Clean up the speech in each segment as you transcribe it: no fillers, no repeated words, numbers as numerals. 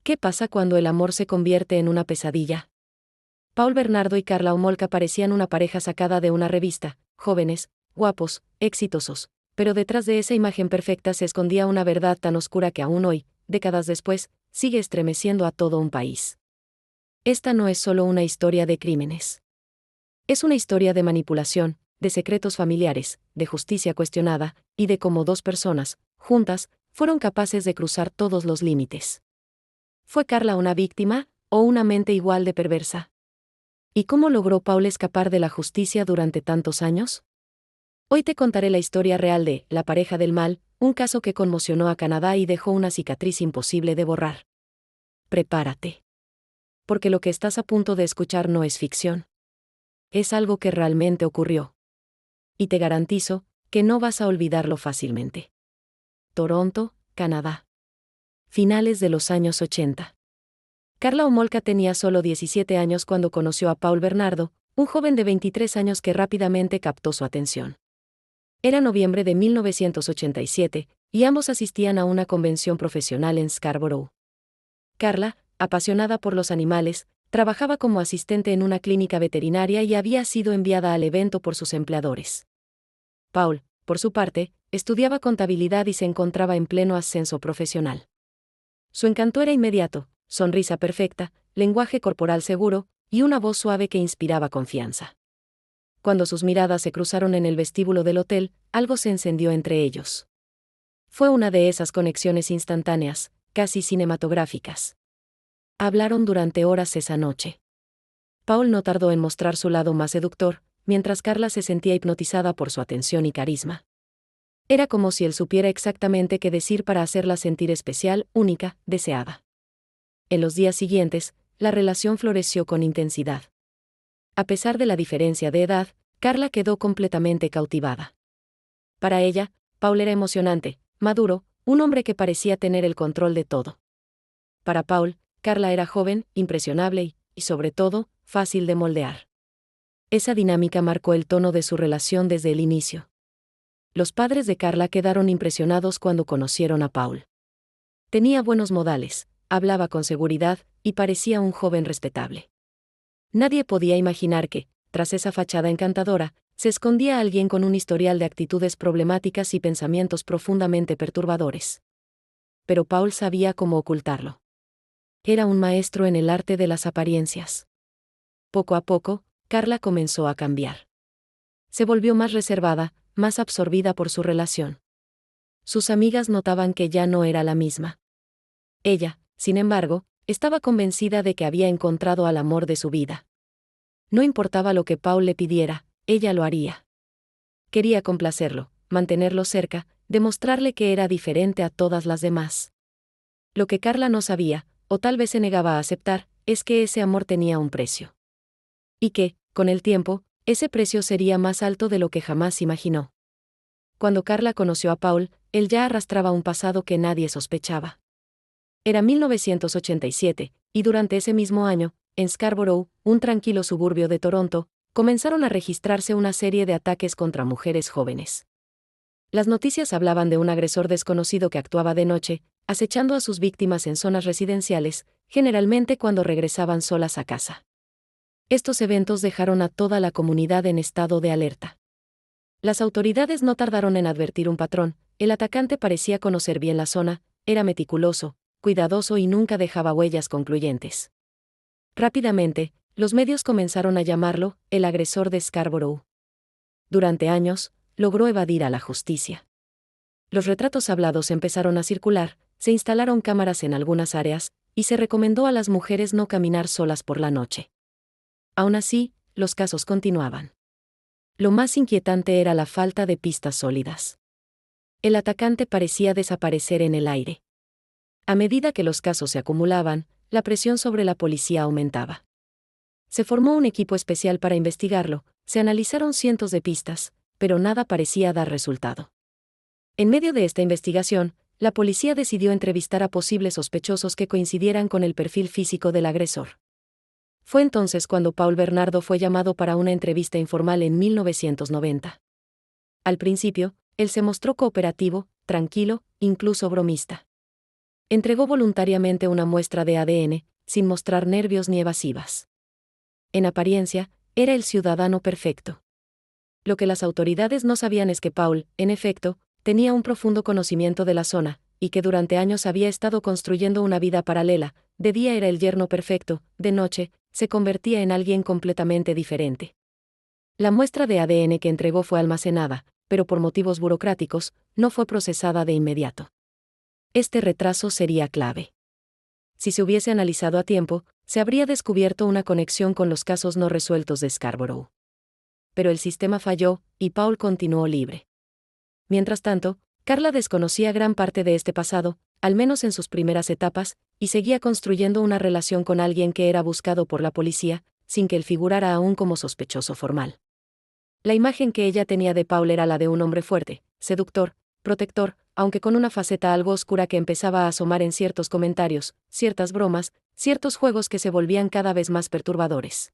¿Qué pasa cuando el amor se convierte en una pesadilla? Paul Bernardo y Karla Homolka parecían una pareja sacada de una revista, jóvenes, guapos, exitosos, pero detrás de esa imagen perfecta se escondía una verdad tan oscura que aún hoy, décadas después, sigue estremeciendo a todo un país. Esta no es solo una historia de crímenes. Es una historia de manipulación, de secretos familiares, de justicia cuestionada, y de cómo dos personas, juntas, fueron capaces de cruzar todos los límites. ¿Fue Karla una víctima, o una mente igual de perversa? ¿Y cómo logró Paul escapar de la justicia durante tantos años? Hoy te contaré la historia real de La pareja del mal, un caso que conmocionó a Canadá y dejó una cicatriz imposible de borrar. Prepárate. Porque lo que estás a punto de escuchar no es ficción. Es algo que realmente ocurrió. Y te garantizo que no vas a olvidarlo fácilmente. Toronto, Canadá. Finales de los años 80. Karla Homolka tenía solo 17 años cuando conoció a Paul Bernardo, un joven de 23 años que rápidamente captó su atención. Era noviembre de 1987, y ambos asistían a una convención profesional en Scarborough. Karla, apasionada por los animales, trabajaba como asistente en una clínica veterinaria y había sido enviada al evento por sus empleadores. Paul, por su parte, estudiaba contabilidad y se encontraba en pleno ascenso profesional. Su encanto era inmediato, sonrisa perfecta, lenguaje corporal seguro, y una voz suave que inspiraba confianza. Cuando sus miradas se cruzaron en el vestíbulo del hotel, algo se encendió entre ellos. Fue una de esas conexiones instantáneas, casi cinematográficas. Hablaron durante horas esa noche. Paul no tardó en mostrar su lado más seductor, mientras Karla se sentía hipnotizada por su atención y carisma. Era como si él supiera exactamente qué decir para hacerla sentir especial, única, deseada. En los días siguientes, la relación floreció con intensidad. A pesar de la diferencia de edad, Karla quedó completamente cautivada. Para ella, Paul era emocionante, maduro, un hombre que parecía tener el control de todo. Para Paul, Karla era joven, impresionable y, sobre todo, fácil de moldear. Esa dinámica marcó el tono de su relación desde el inicio. Los padres de Karla quedaron impresionados cuando conocieron a Paul. Tenía buenos modales, hablaba con seguridad, y parecía un joven respetable. Nadie podía imaginar que, tras esa fachada encantadora, se escondía alguien con un historial de actitudes problemáticas y pensamientos profundamente perturbadores. Pero Paul sabía cómo ocultarlo. Era un maestro en el arte de las apariencias. Poco a poco, Karla comenzó a cambiar. Se volvió más reservada, más absorbida por su relación. Sus amigas notaban que ya no era la misma. Ella, sin embargo, estaba convencida de que había encontrado al amor de su vida. No importaba lo que Paul le pidiera, ella lo haría. Quería complacerlo, mantenerlo cerca, demostrarle que era diferente a todas las demás. Lo que Karla no sabía, o tal vez se negaba a aceptar, es que ese amor tenía un precio. Y que, con el tiempo, ese precio sería más alto de lo que jamás imaginó. Cuando Karla conoció a Paul, él ya arrastraba un pasado que nadie sospechaba. Era 1987, y durante ese mismo año, en Scarborough, un tranquilo suburbio de Toronto, comenzaron a registrarse una serie de ataques contra mujeres jóvenes. Las noticias hablaban de un agresor desconocido que actuaba de noche, acechando a sus víctimas en zonas residenciales, generalmente cuando regresaban solas a casa. Estos eventos dejaron a toda la comunidad en estado de alerta. Las autoridades no tardaron en advertir un patrón: el atacante parecía conocer bien la zona, era meticuloso, cuidadoso y nunca dejaba huellas concluyentes. Rápidamente, los medios comenzaron a llamarlo el agresor de Scarborough. Durante años, logró evadir a la justicia. Los retratos hablados empezaron a circular, se instalaron cámaras en algunas áreas, y se recomendó a las mujeres no caminar solas por la noche. Aún así, los casos continuaban. Lo más inquietante era la falta de pistas sólidas. El atacante parecía desaparecer en el aire. A medida que los casos se acumulaban, la presión sobre la policía aumentaba. Se formó un equipo especial para investigarlo, se analizaron cientos de pistas, pero nada parecía dar resultado. En medio de esta investigación, la policía decidió entrevistar a posibles sospechosos que coincidieran con el perfil físico del agresor. Fue entonces cuando Paul Bernardo fue llamado para una entrevista informal en 1990. Al principio, él se mostró cooperativo, tranquilo, incluso bromista. Entregó voluntariamente una muestra de ADN, sin mostrar nervios ni evasivas. En apariencia, era el ciudadano perfecto. Lo que las autoridades no sabían es que Paul, en efecto, tenía un profundo conocimiento de la zona, y que durante años había estado construyendo una vida paralela. De día era el yerno perfecto, de noche, se convertía en alguien completamente diferente. La muestra de ADN que entregó fue almacenada, pero por motivos burocráticos, no fue procesada de inmediato. Este retraso sería clave. Si se hubiese analizado a tiempo, se habría descubierto una conexión con los casos no resueltos de Scarborough. Pero el sistema falló, y Paul continuó libre. Mientras tanto, Carla desconocía gran parte de este pasado, al menos en sus primeras etapas, y seguía construyendo una relación con alguien que era buscado por la policía, sin que él figurara aún como sospechoso formal. La imagen que ella tenía de Paul era la de un hombre fuerte, seductor, protector, aunque con una faceta algo oscura que empezaba a asomar en ciertos comentarios, ciertas bromas, ciertos juegos que se volvían cada vez más perturbadores.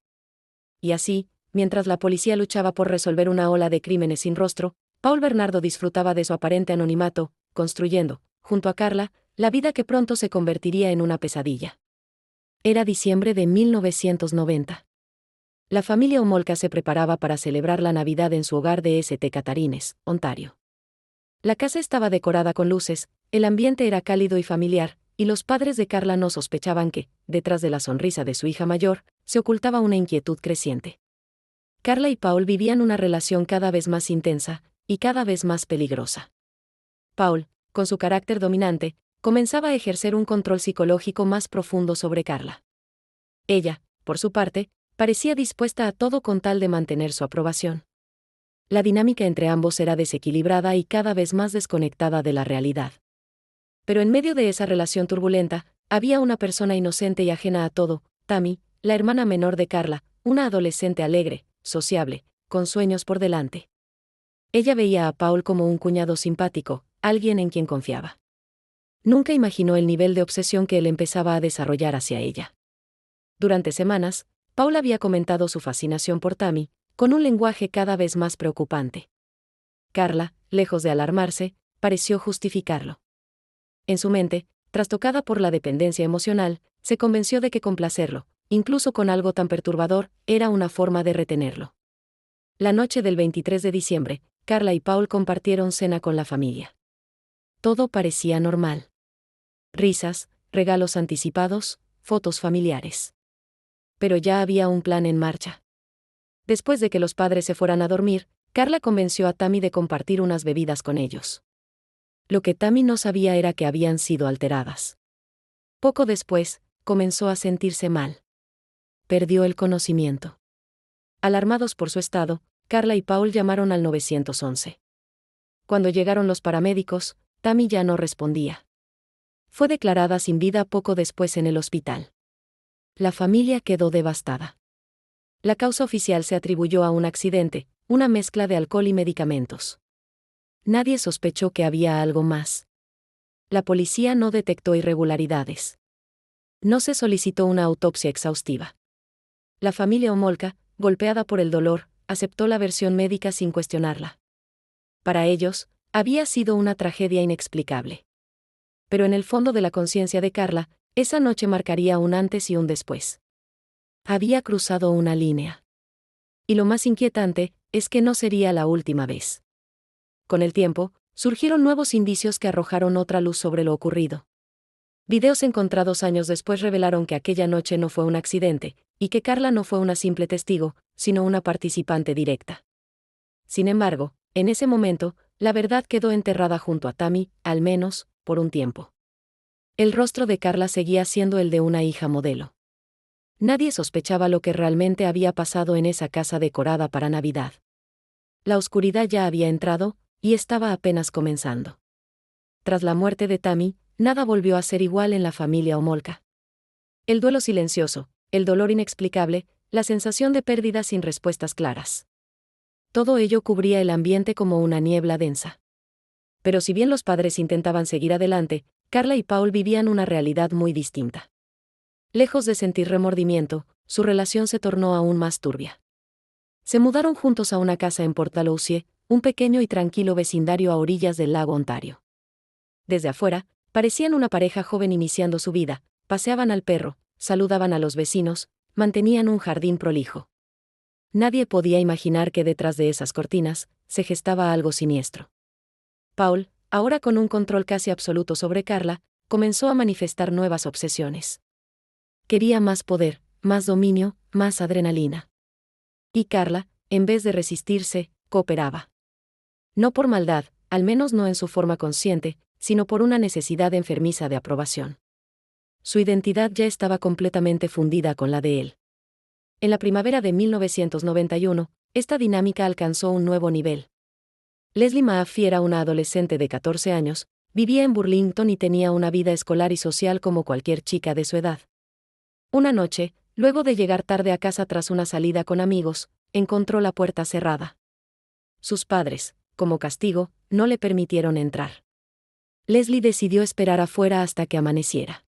Y así, mientras la policía luchaba por resolver una ola de crímenes sin rostro, Paul Bernardo disfrutaba de su aparente anonimato, construyendo, junto a Carla, la vida que pronto se convertiría en una pesadilla. Era diciembre de 1990. La familia Homolka se preparaba para celebrar la Navidad en su hogar de St. Catharines, Ontario. La casa estaba decorada con luces, el ambiente era cálido y familiar, y los padres de Carla no sospechaban que, detrás de la sonrisa de su hija mayor, se ocultaba una inquietud creciente. Carla y Paul vivían una relación cada vez más intensa, y cada vez más peligrosa. Paul, con su carácter dominante, comenzaba a ejercer un control psicológico más profundo sobre Carla. Ella, por su parte, parecía dispuesta a todo con tal de mantener su aprobación. La dinámica entre ambos era desequilibrada y cada vez más desconectada de la realidad. Pero en medio de esa relación turbulenta, había una persona inocente y ajena a todo, Tammy, la hermana menor de Carla, una adolescente alegre, sociable, con sueños por delante. Ella veía a Paul como un cuñado simpático, alguien en quien confiaba. Nunca imaginó el nivel de obsesión que él empezaba a desarrollar hacia ella. Durante semanas, Paul había comentado su fascinación por Tammy, con un lenguaje cada vez más preocupante. Carla, lejos de alarmarse, pareció justificarlo. En su mente, trastocada por la dependencia emocional, se convenció de que complacerlo, incluso con algo tan perturbador, era una forma de retenerlo. La noche del 23 de diciembre, Carla y Paul compartieron cena con la familia. Todo parecía normal. Risas, regalos anticipados, fotos familiares. Pero ya había un plan en marcha. Después de que los padres se fueran a dormir, Carla convenció a Tammy de compartir unas bebidas con ellos. Lo que Tammy no sabía era que habían sido alteradas. Poco después, comenzó a sentirse mal. Perdió el conocimiento. Alarmados por su estado, Carla y Paul llamaron al 911. Cuando llegaron los paramédicos, Tammy ya no respondía. Fue declarada sin vida poco después en el hospital. La familia quedó devastada. La causa oficial se atribuyó a un accidente, una mezcla de alcohol y medicamentos. Nadie sospechó que había algo más. La policía no detectó irregularidades. No se solicitó una autopsia exhaustiva. La familia Homolka, golpeada por el dolor, aceptó la versión médica sin cuestionarla. Para ellos, había sido una tragedia inexplicable. Pero en el fondo de la conciencia de Carla, esa noche marcaría un antes y un después. Había cruzado una línea. Y lo más inquietante, es que no sería la última vez. Con el tiempo, surgieron nuevos indicios que arrojaron otra luz sobre lo ocurrido. Videos encontrados años después revelaron que aquella noche no fue un accidente, y que Carla no fue una simple testigo, sino una participante directa. Sin embargo, en ese momento, la verdad quedó enterrada junto a Tammy, al menos, por un tiempo. El rostro de Carla seguía siendo el de una hija modelo. Nadie sospechaba lo que realmente había pasado en esa casa decorada para Navidad. La oscuridad ya había entrado, y estaba apenas comenzando. Tras la muerte de Tammy, nada volvió a ser igual en la familia Homolka. El duelo silencioso, el dolor inexplicable, la sensación de pérdida sin respuestas claras. Todo ello cubría el ambiente como una niebla densa. Pero si bien los padres intentaban seguir adelante, Carla y Paul vivían una realidad muy distinta. Lejos de sentir remordimiento, su relación se tornó aún más turbia. Se mudaron juntos a una casa en Port-Louise, un pequeño y tranquilo vecindario a orillas del lago Ontario. Desde afuera, Parecían una pareja joven iniciando su vida, paseaban al perro, saludaban a los vecinos, mantenían un jardín prolijo. Nadie podía imaginar que detrás de esas cortinas se gestaba algo siniestro. Paul, ahora con un control casi absoluto sobre Carla, comenzó a manifestar nuevas obsesiones. Quería más poder, más dominio, más adrenalina. Y Carla, en vez de resistirse, cooperaba. No por maldad, al menos no en su forma consciente, sino por una necesidad enfermiza de aprobación. Su identidad ya estaba completamente fundida con la de él. En la primavera de 1991, esta dinámica alcanzó un nuevo nivel. Leslie Mahaffey era una adolescente de 14 años, vivía en Burlington y tenía una vida escolar y social como cualquier chica de su edad. Una noche, luego de llegar tarde a casa tras una salida con amigos, encontró la puerta cerrada. Sus padres, como castigo, no le permitieron entrar. Leslie decidió esperar afuera hasta que amaneciera.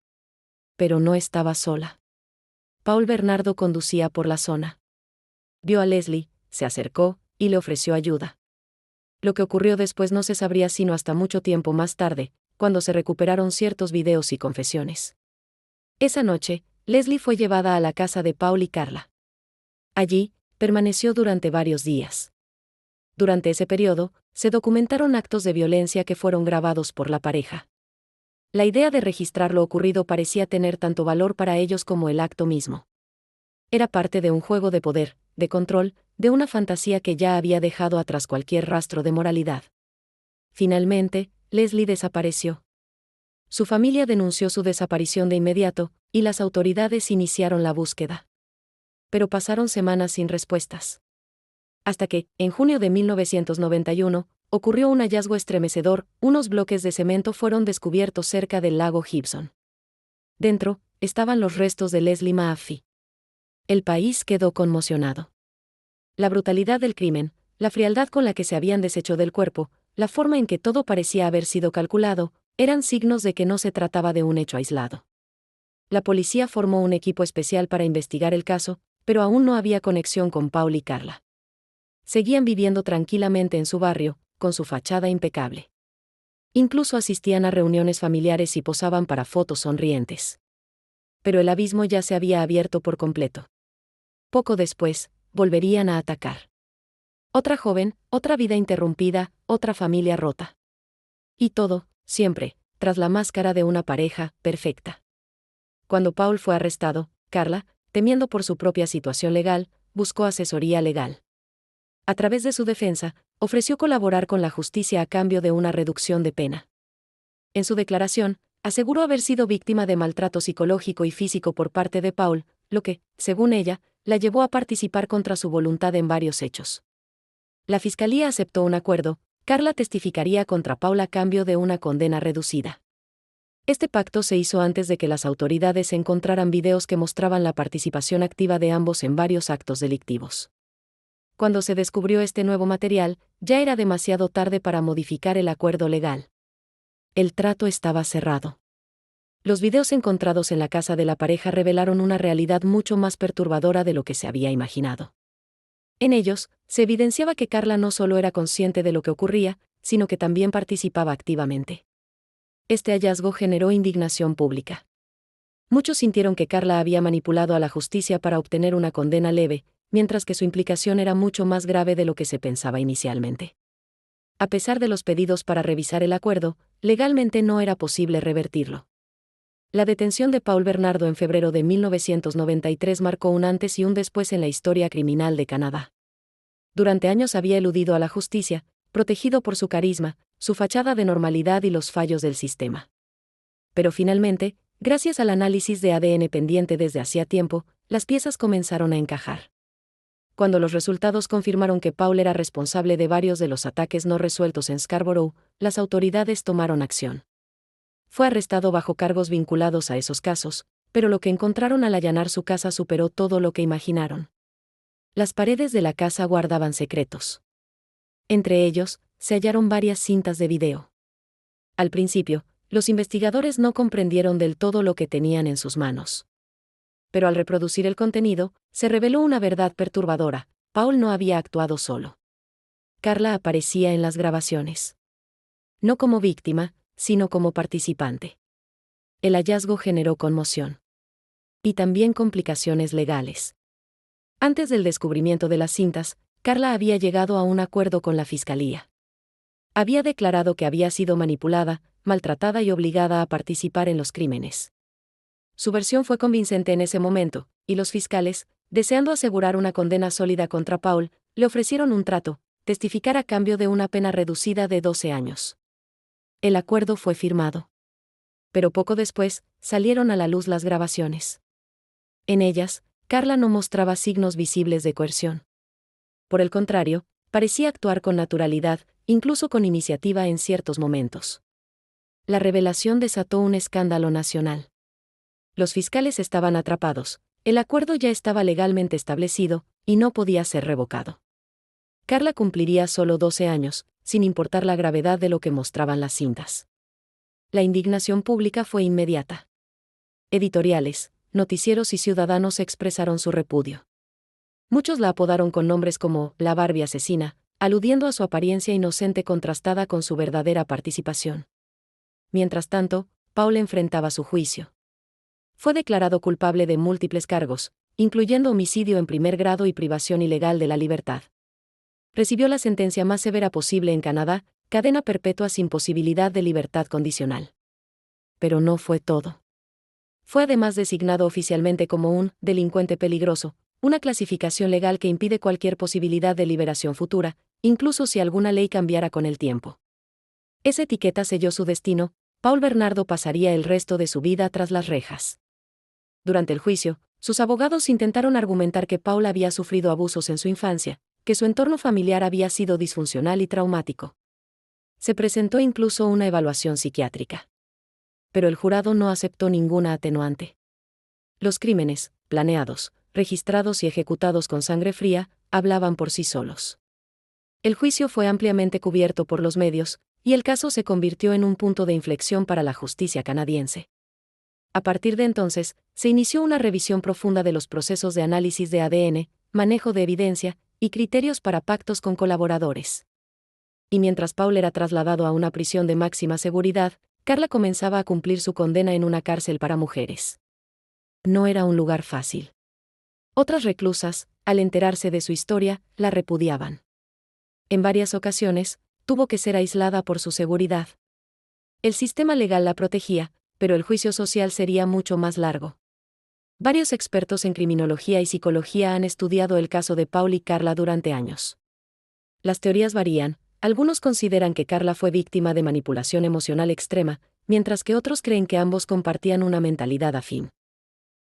Pero no estaba sola. Paul Bernardo conducía por la zona. Vio a Leslie, se acercó, y le ofreció ayuda. Lo que ocurrió después no se sabría sino hasta mucho tiempo más tarde, cuando se recuperaron ciertos videos y confesiones. Esa noche, Leslie fue llevada a la casa de Paul y Carla. Allí, permaneció durante varios días. Durante ese periodo, se documentaron actos de violencia que fueron grabados por la pareja. La idea de registrar lo ocurrido parecía tener tanto valor para ellos como el acto mismo. Era parte de un juego de poder, de control, de una fantasía que ya había dejado atrás cualquier rastro de moralidad. Finalmente, Leslie desapareció. Su familia denunció su desaparición de inmediato, y las autoridades iniciaron la búsqueda. Pero pasaron semanas sin respuestas. Hasta que, en junio de 1991, ocurrió un hallazgo estremecedor: unos bloques de cemento fueron descubiertos cerca del lago Gibson. Dentro, estaban los restos de Leslie Mahaffey. El país quedó conmocionado. La brutalidad del crimen, la frialdad con la que se habían deshecho del cuerpo, la forma en que todo parecía haber sido calculado, eran signos de que no se trataba de un hecho aislado. La policía formó un equipo especial para investigar el caso, pero aún no había conexión con Paul y Carla. Seguían viviendo tranquilamente en su barrio, con su fachada impecable. Incluso asistían a reuniones familiares y posaban para fotos sonrientes. Pero el abismo ya se había abierto por completo. Poco después, volverían a atacar. Otra joven, otra vida interrumpida, otra familia rota. Y todo, siempre, tras la máscara de una pareja perfecta. Cuando Paul fue arrestado, Carla, temiendo por su propia situación legal, buscó asesoría legal. A través de su defensa, ofreció colaborar con la justicia a cambio de una reducción de pena. En su declaración, aseguró haber sido víctima de maltrato psicológico y físico por parte de Paul, lo que, según ella, la llevó a participar contra su voluntad en varios hechos. La fiscalía aceptó un acuerdo: Carla testificaría contra Paul a cambio de una condena reducida. Este pacto se hizo antes de que las autoridades encontraran videos que mostraban la participación activa de ambos en varios actos delictivos. Cuando se descubrió este nuevo material, ya era demasiado tarde para modificar el acuerdo legal. El trato estaba cerrado. Los videos encontrados en la casa de la pareja revelaron una realidad mucho más perturbadora de lo que se había imaginado. En ellos, se evidenciaba que Carla no solo era consciente de lo que ocurría, sino que también participaba activamente. Este hallazgo generó indignación pública. Muchos sintieron que Carla había manipulado a la justicia para obtener una condena leve, mientras que su implicación era mucho más grave de lo que se pensaba inicialmente. A pesar de los pedidos para revisar el acuerdo, legalmente no era posible revertirlo. La detención de Paul Bernardo en febrero de 1993 marcó un antes y un después en la historia criminal de Canadá. Durante años había eludido a la justicia, protegido por su carisma, su fachada de normalidad y los fallos del sistema. Pero finalmente, gracias al análisis de ADN pendiente desde hacía tiempo, las piezas comenzaron a encajar. Cuando los resultados confirmaron que Paul era responsable de varios de los ataques no resueltos en Scarborough, las autoridades tomaron acción. Fue arrestado bajo cargos vinculados a esos casos, pero lo que encontraron al allanar su casa superó todo lo que imaginaron. Las paredes de la casa guardaban secretos. Entre ellos, se hallaron varias cintas de video. Al principio, los investigadores no comprendieron del todo lo que tenían en sus manos. Pero al reproducir el contenido, se reveló una verdad perturbadora: Paul no había actuado solo. Carla aparecía en las grabaciones. No como víctima, sino como participante. El hallazgo generó conmoción. Y también complicaciones legales. Antes del descubrimiento de las cintas, Carla había llegado a un acuerdo con la fiscalía. Había declarado que había sido manipulada, maltratada y obligada a participar en los crímenes. Su versión fue convincente en ese momento, y los fiscales, deseando asegurar una condena sólida contra Paul, le ofrecieron un trato: testificar a cambio de una pena reducida de 12 años. El acuerdo fue firmado. Pero poco después, salieron a la luz las grabaciones. En ellas, Carla no mostraba signos visibles de coerción. Por el contrario, parecía actuar con naturalidad, incluso con iniciativa en ciertos momentos. La revelación desató un escándalo nacional. Los fiscales estaban atrapados, el acuerdo ya estaba legalmente establecido, y no podía ser revocado. Carla cumpliría solo 12 años, sin importar la gravedad de lo que mostraban las cintas. La indignación pública fue inmediata. Editoriales, noticieros y ciudadanos expresaron su repudio. Muchos la apodaron con nombres como la Barbie asesina, aludiendo a su apariencia inocente contrastada con su verdadera participación. Mientras tanto, Paul enfrentaba su juicio. Fue declarado culpable de múltiples cargos, incluyendo homicidio en primer grado y privación ilegal de la libertad. Recibió la sentencia más severa posible en Canadá: cadena perpetua sin posibilidad de libertad condicional. Pero no fue todo. Fue además designado oficialmente como un delincuente peligroso, una clasificación legal que impide cualquier posibilidad de liberación futura, incluso si alguna ley cambiara con el tiempo. Esa etiqueta selló su destino: Paul Bernardo pasaría el resto de su vida tras las rejas. Durante el juicio, sus abogados intentaron argumentar que Paul había sufrido abusos en su infancia, que su entorno familiar había sido disfuncional y traumático. Se presentó incluso una evaluación psiquiátrica. Pero el jurado no aceptó ninguna atenuante. Los crímenes, planeados, registrados y ejecutados con sangre fría, hablaban por sí solos. El juicio fue ampliamente cubierto por los medios, y el caso se convirtió en un punto de inflexión para la justicia canadiense. A partir de entonces, se inició una revisión profunda de los procesos de análisis de ADN, manejo de evidencia, y criterios para pactos con colaboradores. Y mientras Paul era trasladado a una prisión de máxima seguridad, Carla comenzaba a cumplir su condena en una cárcel para mujeres. No era un lugar fácil. Otras reclusas, al enterarse de su historia, la repudiaban. En varias ocasiones, tuvo que ser aislada por su seguridad. El sistema legal la protegía, pero el juicio social sería mucho más largo. Varios expertos en criminología y psicología han estudiado el caso de Paul y Carla durante años. Las teorías varían: algunos consideran que Carla fue víctima de manipulación emocional extrema, mientras que otros creen que ambos compartían una mentalidad afín.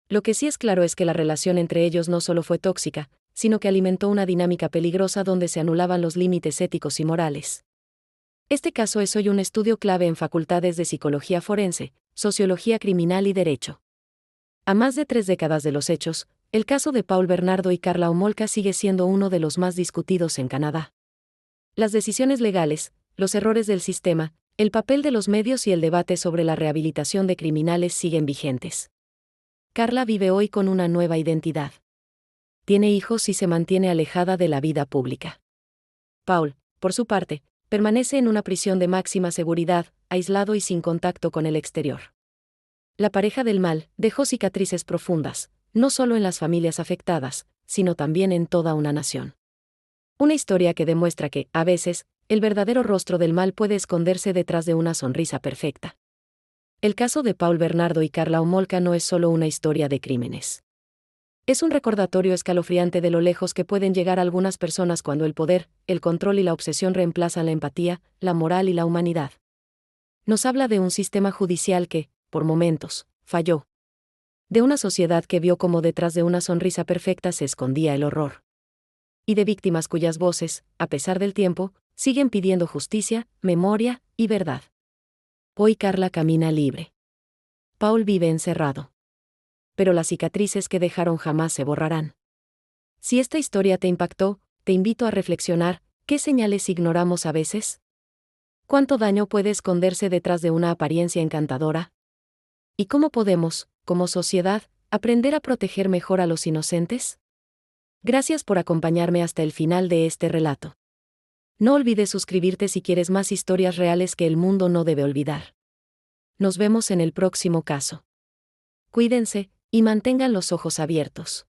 Lo que sí es claro es que la relación entre ellos no solo fue tóxica, sino que alimentó una dinámica peligrosa donde se anulaban los límites éticos y morales. Este caso es hoy un estudio clave en facultades de psicología forense, sociología criminal y derecho. A más de 3 décadas de los hechos, el caso de Paul Bernardo y Carla Homolka sigue siendo uno de los más discutidos en Canadá. Las decisiones legales, los errores del sistema, el papel de los medios y el debate sobre la rehabilitación de criminales siguen vigentes. Carla vive hoy con una nueva identidad. Tiene hijos y se mantiene alejada de la vida pública. Paul, por su parte, permanece en una prisión de máxima seguridad, aislado y sin contacto con el exterior. La pareja del mal dejó cicatrices profundas, no solo en las familias afectadas, sino también en toda una nación. Una historia que demuestra que, a veces, el verdadero rostro del mal puede esconderse detrás de una sonrisa perfecta. El caso de Paul Bernardo y Carla Homolka no es solo una historia de crímenes. Es un recordatorio escalofriante de lo lejos que pueden llegar algunas personas cuando el poder, el control y la obsesión reemplazan la empatía, la moral y la humanidad. Nos habla de un sistema judicial que, por momentos, falló. De una sociedad que vio cómo detrás de una sonrisa perfecta se escondía el horror. Y de víctimas cuyas voces, a pesar del tiempo, siguen pidiendo justicia, memoria y verdad. Hoy Carla camina libre. Paul vive encerrado. Pero las cicatrices que dejaron jamás se borrarán. Si esta historia te impactó, te invito a reflexionar: ¿qué señales ignoramos a veces? ¿Cuánto daño puede esconderse detrás de una apariencia encantadora? ¿Y cómo podemos, como sociedad, aprender a proteger mejor a los inocentes? Gracias por acompañarme hasta el final de este relato. No olvides suscribirte si quieres más historias reales que el mundo no debe olvidar. Nos vemos en el próximo caso. Cuídense, y mantengan los ojos abiertos.